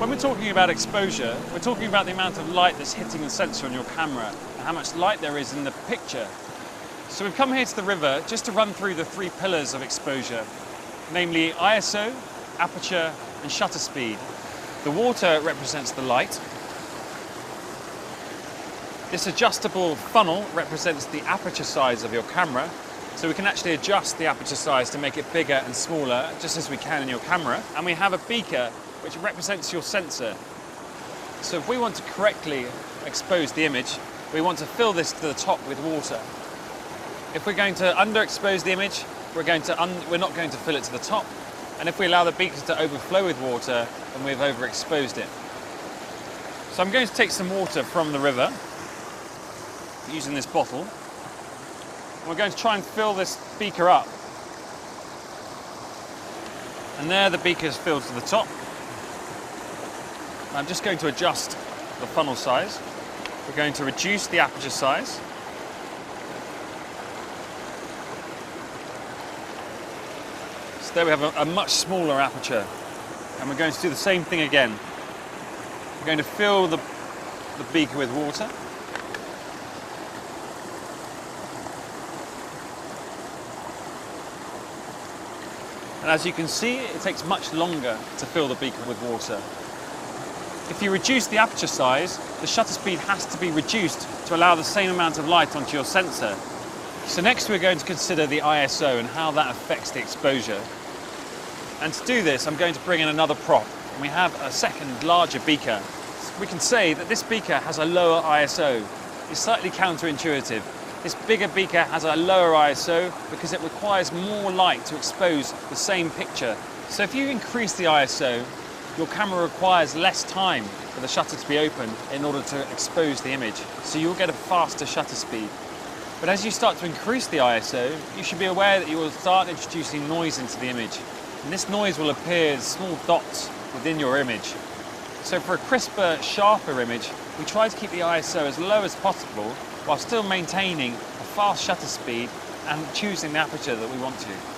When we're talking about exposure, we're talking about the amount of light that's hitting the sensor on your camera and how much light there is in the picture. So we've come here to the river just to run through the three pillars of exposure, namely ISO, aperture and shutter speed. The water represents the light. This adjustable funnel represents the aperture size of your camera, so we can actually adjust the aperture size to make it bigger and smaller, just as we can in your camera. And we have a beaker, which represents your sensor. So if we want to correctly expose the image, we want to fill this to the top with water. If we're going to underexpose the image, we're not going to fill it to the top. And if we allow the beaker to overflow with water, then we've overexposed it. So I'm going to take some water from the river, using this bottle. And we're going to try and fill this beaker up. And there the beaker is filled to the top. I'm just going to adjust the funnel size. We're going to reduce the aperture size. So there we have a much smaller aperture. And we're going to do the same thing again. We're going to fill the beaker with water. And as you can see, it takes much longer to fill the beaker with water. If you reduce the aperture size, the shutter speed has to be reduced to allow the same amount of light onto your sensor. So next we're going to consider the ISO and how that affects the exposure. And to do this, I'm going to bring in another prop. And we have a second, larger beaker. We can say that this beaker has a lower ISO. It's slightly counterintuitive. This bigger beaker has a lower ISO because it requires more light to expose the same picture. So if you increase the ISO, your camera requires less time for the shutter to be open in order to expose the image. So you'll get a faster shutter speed. But as you start to increase the ISO, you should be aware that you will start introducing noise into the image. And this noise will appear as small dots within your image. So for a crisper, sharper image, we try to keep the ISO as low as possible while still maintaining a fast shutter speed and choosing the aperture that we want to.